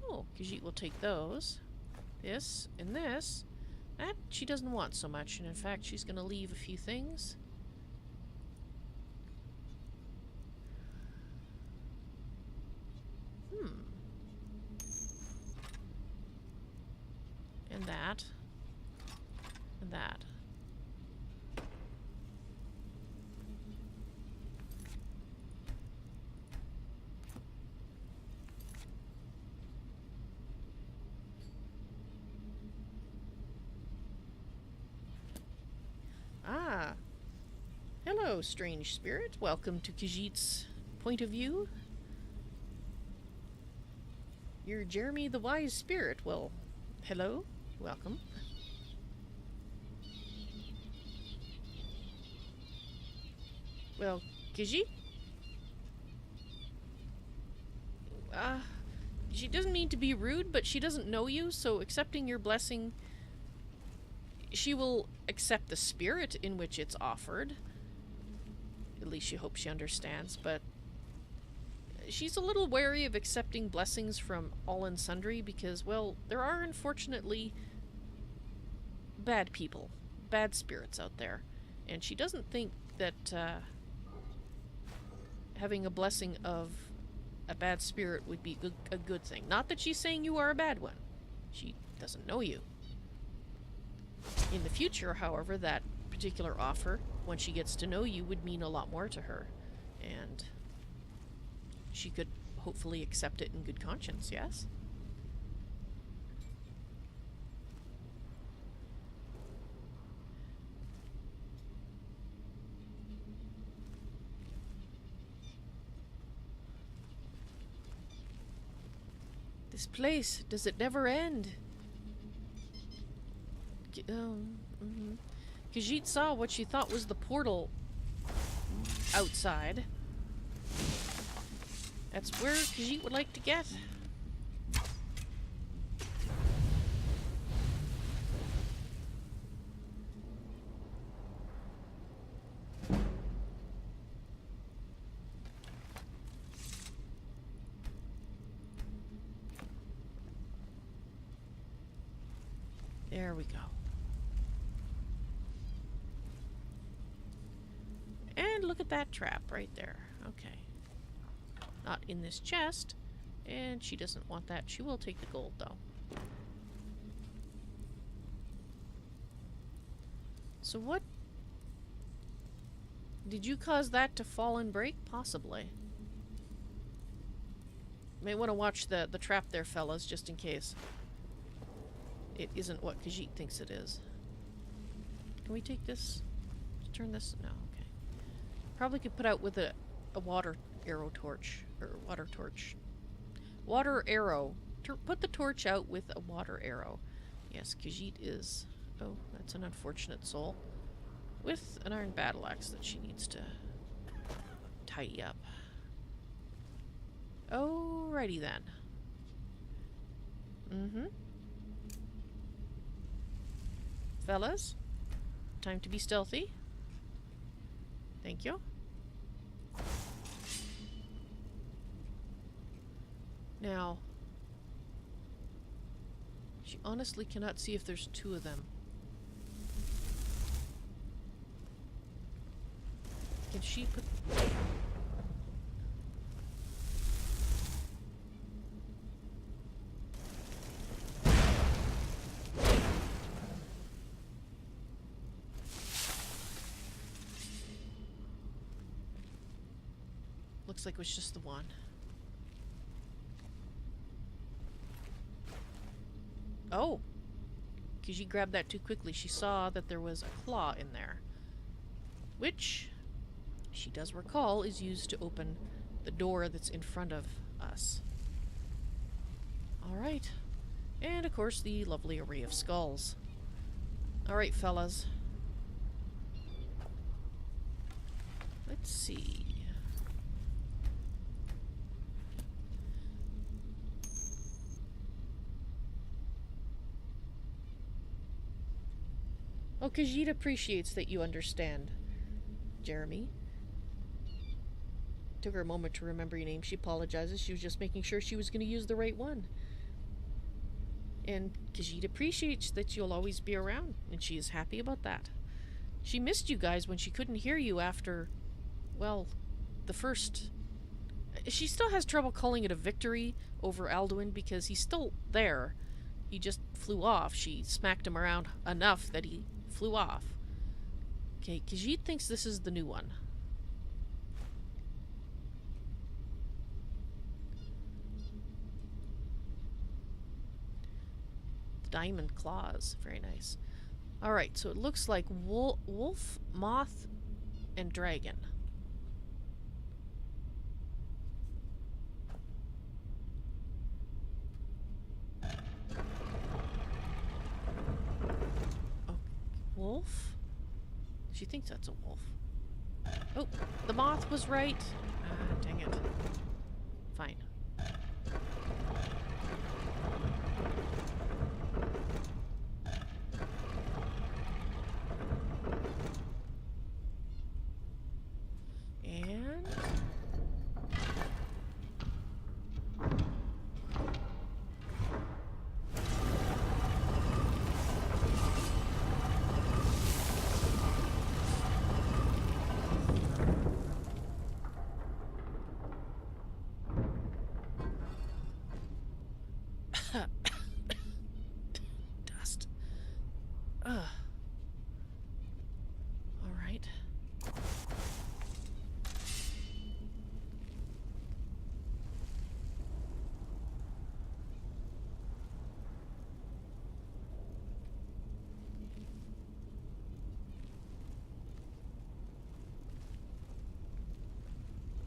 Oh, Khajiit will take those. This and this. That she doesn't want so much, and in fact she's going to leave a few things. And that. And that. Ah. Hello, strange spirit. Welcome to Khajiit's point of view. You're Jeremy the Wise Spirit. Well, hello. Welcome. Well, Khajiit? she doesn't mean to be rude, but she doesn't know you, so accepting your blessing, she will accept the spirit in which it's offered. At least she hopes she understands, but she's a little wary of accepting blessings from all and sundry because, well, there are unfortunately bad people, bad spirits out there, and she doesn't think that having a blessing of a bad spirit would be a good thing. Not that she's saying you are a bad one. She doesn't know you. In the future, however, that particular offer, when she gets to know you, would mean a lot more to her. And she could hopefully accept it in good conscience, yes? This place, does it never end? Khajiit saw what she thought was the portal outside. That's where Khajiit would like to get. There we go. And look at that trap right there. Okay. Not in this chest. And she doesn't want that. She will take the gold, though. So what... Did you cause that to fall and break? Possibly. May want to watch the trap there, fellas, just in case it isn't what Khajiit thinks it is. Can we take this? Turn this? No, okay. Probably could put out with a water arrow torch. Or water torch. Water arrow. Put the torch out with a water arrow. Yes, Khajiit is... Oh, that's an unfortunate soul. With an iron battle axe that she needs to tidy up. Alrighty then. Mm-hmm. Fellas, time to be stealthy. Thank you. Now, she honestly cannot see if there's two of them. Can she put... Looks like it was just the one. Oh! Because she grabbed that too quickly. She saw that there was a claw in there. Which, she does recall, is used to open the door that's in front of us. Alright. And, of course, the lovely array of skulls. Alright, fellas. Let's see. Oh, Khajiit appreciates that you understand, Jeremy. Took her a moment to remember your name. She apologizes. She was just making sure she was going to use the right one. And Khajiit appreciates that you'll always be around, and she is happy about that. She missed you guys when she couldn't hear you after, well, the first... She still has trouble calling it a victory over Alduin because he's still there. He just flew off. She smacked him around enough that he flew off. Okay, Khajiit thinks this is the new one. Diamond claws. Very nice. Alright, so it looks like wolf, moth, and dragon. Wolf? She thinks that's a wolf. Oh, the moth was right. Ah, dang it. Fine.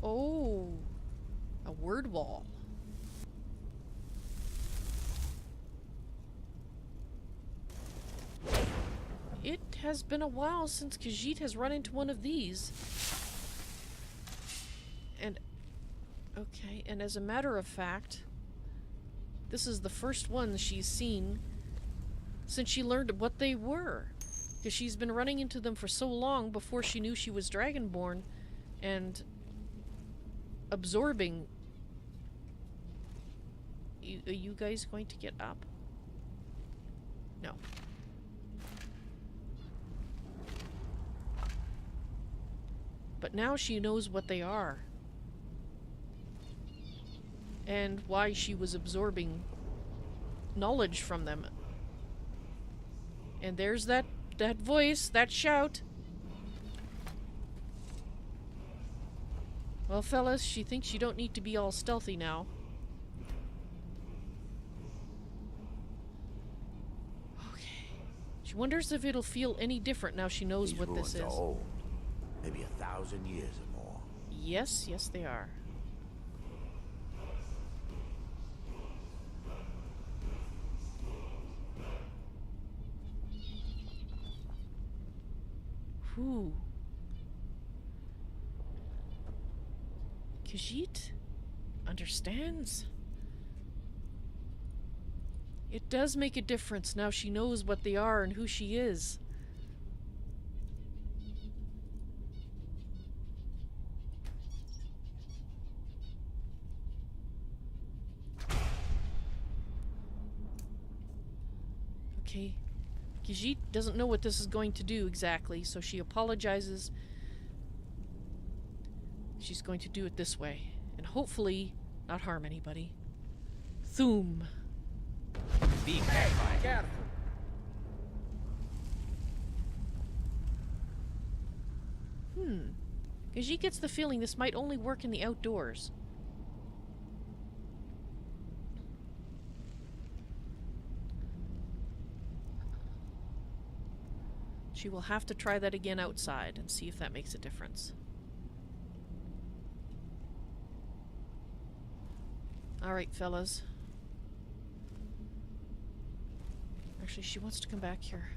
Oh, a word wall. It has been a while since Khajiit has run into one of these. And, okay, and as a matter of fact, this is the first one she's seen since she learned what they were. Because she's been running into them for so long before she knew she was Dragonborn and absorbing. Are you guys going to get up? No. But now she knows what they are. And why she was absorbing knowledge from them. And there's that voice, that shout. Well, fellas, she thinks you don't need to be all stealthy now. Okay. She wonders if it'll feel any different now she knows
These
what this
ruins
is.
are old. Maybe 1,000 years or more.
Yes, yes they are. Whew. Khajiit understands. It does make a difference now she knows what they are and who she is. Okay. Khajiit doesn't know what this is going to do exactly, so she apologizes. She's going to do it this way, and hopefully not harm anybody. Thum.
Be careful.
Khajiit gets the feeling this might only work in the outdoors. She will have to try that again outside and see if that makes a difference. Alright, fellas. Actually, she wants to come back here.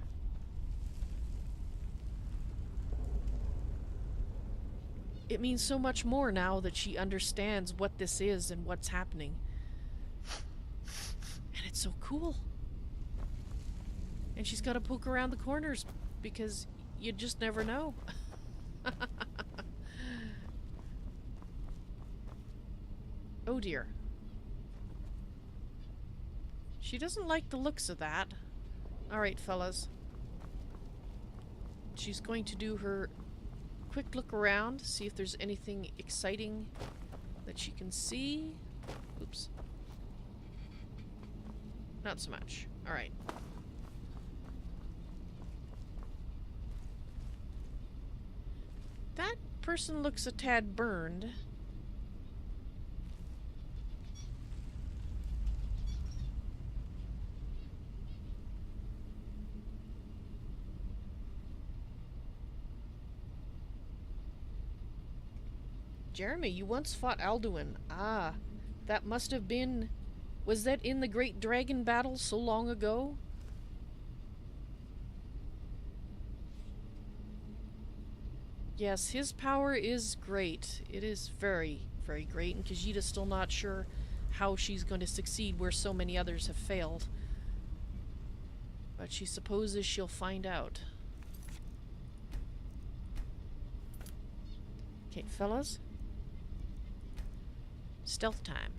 It means so much more now that she understands what this is and what's happening. And it's so cool. And she's got to poke around the corners because you just never know. Oh dear. She doesn't like the looks of that. Alright, fellas. She's going to do her quick look around, see if there's anything exciting that she can see. Oops. Not so much. Alright. That person looks a tad burned. Jeremy, you once fought Alduin. Ah, that must have been... Was that in the Great Dragon Battle so long ago? Yes, his power is great. It is very, very great, and Khajiit is still not sure how she's going to succeed where so many others have failed. But she supposes she'll find out. Okay, fellas. Stealth time.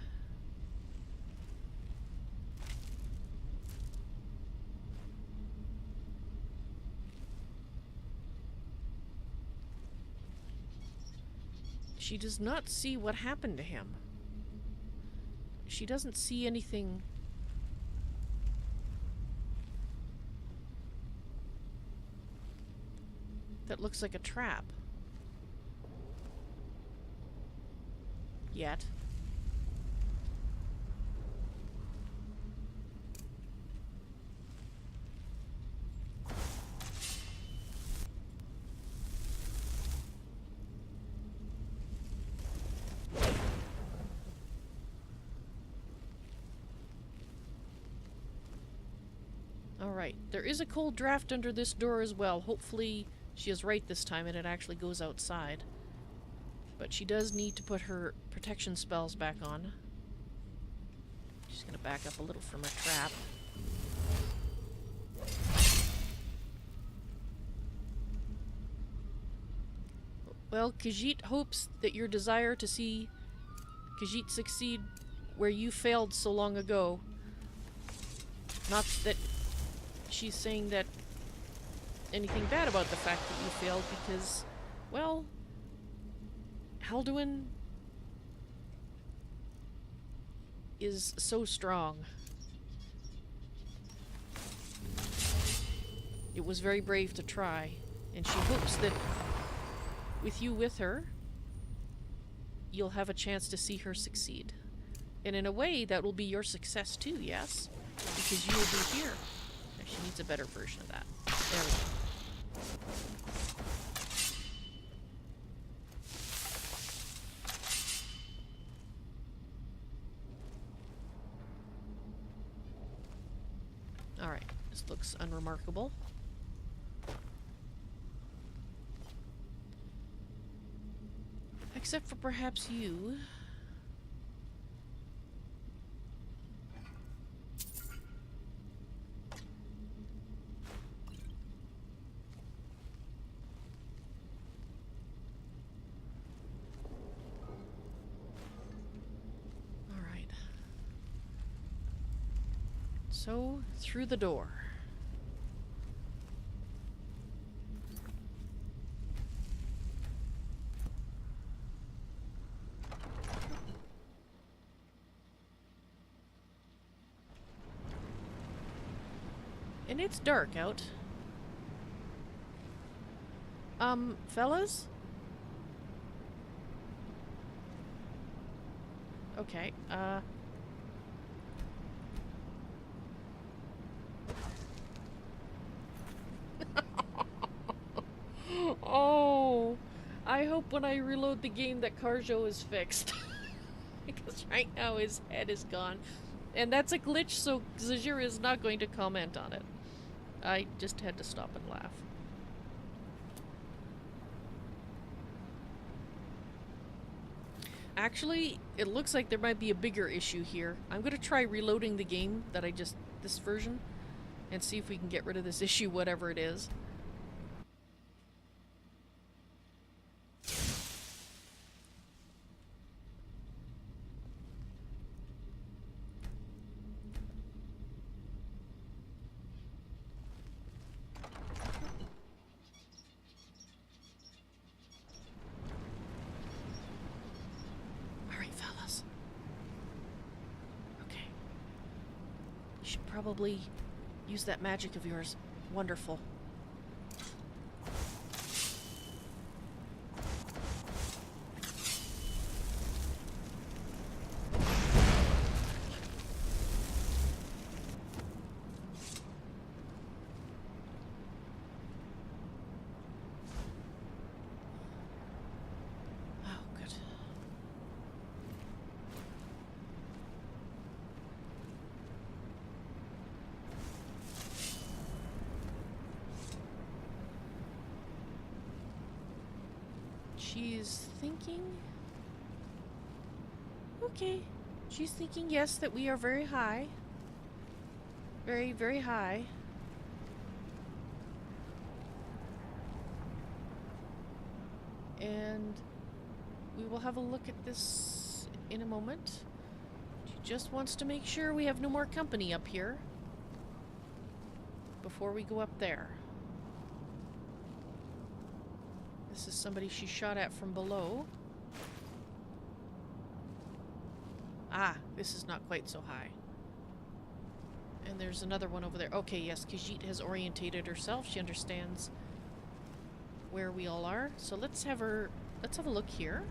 She does not see what happened to him. She doesn't see anything that looks like a trap. Yet. Alright, there is a cold draft under this door as well. Hopefully she is right this time and it actually goes outside. But she does need to put her protection spells back on. She's gonna back up a little from her trap. Well, Khajiit hopes that your desire to see Khajiit succeed where you failed so long ago. Not that she's saying that anything bad about the fact that you failed, because, well, Alduin is so strong. It was very brave to try, and she hopes that with you with her, you'll have a chance to see her succeed. And in a way, that will be your success too, yes? Because you will be here. She needs a better version of that. There we go. Alright, this looks unremarkable. Except for perhaps you. Alright. So, through the door. And it's dark out. Fellas? Okay, Oh, I hope when I reload the game that Karjo is fixed. Because right now his head is gone. And that's a glitch, so Zahjira is not going to comment on it. I just had to stop and laugh. Actually, it looks like there might be a bigger issue here. I'm going to try reloading the game that this version, and see if we can get rid of this issue, whatever it is. Probably use that magic of yours. Wonderful. She's thinking... Okay. She's thinking, yes, that we are very high. Very, very high. And we will have a look at this in a moment. She just wants to make sure we have no more company up here before we go up there. This is somebody she shot at from below. Ah, this is not quite so high. And there's another one over there. Okay, yes, Khajiit has orientated herself. She understands where we all are. So let's have a look here.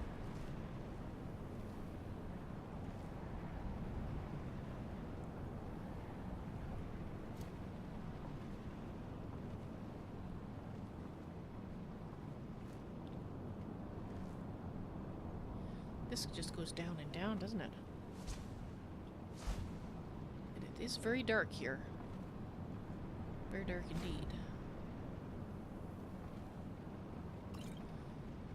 This just goes down and down, doesn't it? And it is very dark here. Very dark indeed.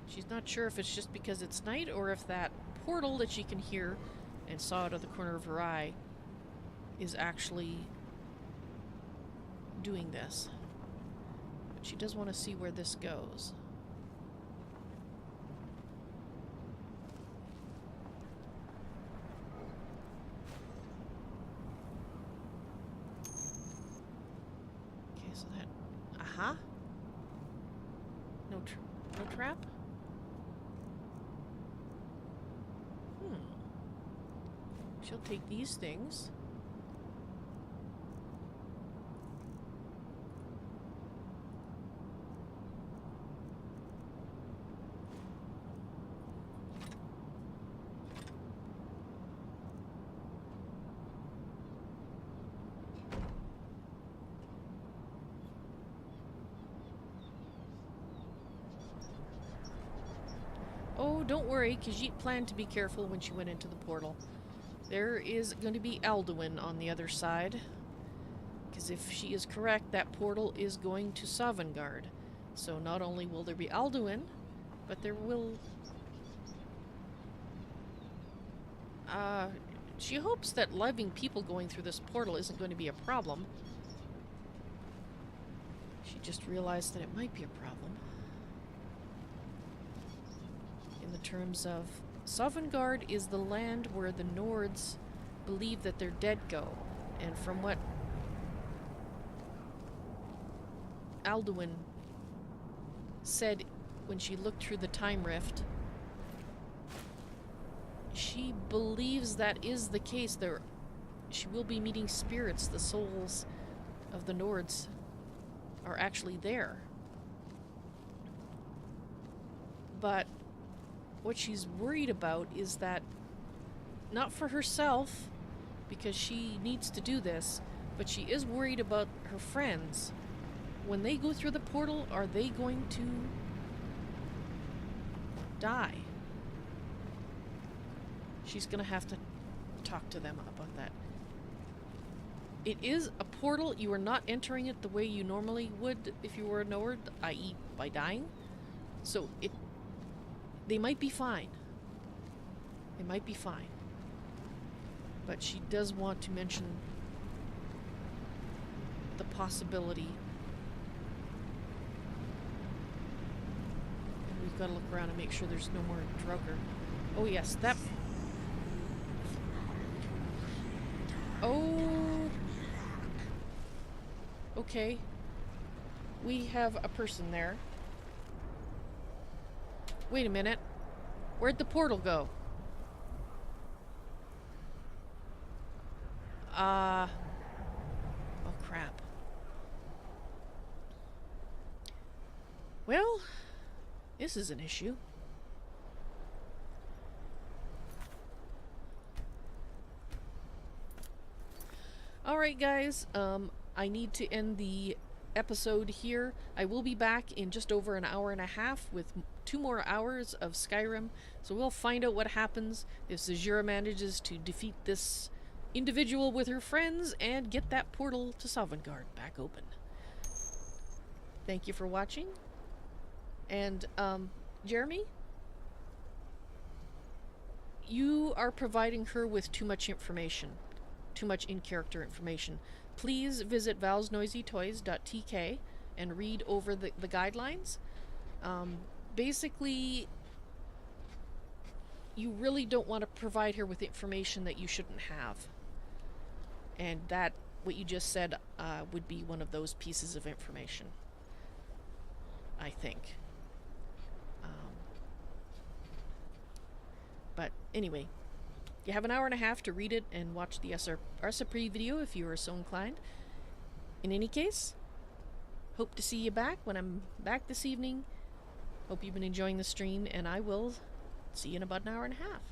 She's not sure if it's just because it's night or if that portal that she can hear and saw out of the corner of her eye is actually doing this. But she does want to see where this goes. Okay, so that... Aha! No trap? She'll take these things. Oh, don't worry, Khajiit planned to be careful when she went into the portal. There is going to be Alduin on the other side. Because if she is correct, that portal is going to Sovngarde. So not only will there be Alduin, but there will... she hopes that living people going through this portal isn't going to be a problem. She just realized that it might be a problem. In the terms of... Sovngarde is the land where the Nords believe that their dead go. And from what Alduin said when she looked through the time rift, she believes that is the case. She will be meeting spirits. The souls of the Nords are actually there. But what she's worried about is that, not for herself, because she needs to do this, but she is worried about her friends. When they go through the portal, are they going to die? She's gonna have to talk to them about that. It is a portal. You are not entering it the way you normally would if you were a Nord, i.e. by dying. So they might be fine. They might be fine. But she does want to mention the possibility. And we've got to look around and make sure there's no more Draugr. Oh yes, that... Oh... Okay. We have a person there. Wait a minute. Where'd the portal go? Oh crap. Well, this is an issue. Alright guys, I need to end the episode here. I will be back in just over an hour and a half with 2 more hours of Skyrim, so we'll find out what happens if Zahjira manages to defeat this individual with her friends and get that portal to Sovngarde back open. Thank you for watching, and Jeremy, you are providing her with too much information, too much in-character information. Please visit valsnoisytoys.tk and read over the guidelines. Basically, you really don't want to provide her with information that you shouldn't have. And that, what you just said, would be one of those pieces of information, I think. But anyway, you have an hour and a half to read it and watch the recipe video if you are so inclined. In any case, hope to see you back when I'm back this evening. Hope you've been enjoying the stream, and I will see you in about an hour and a half.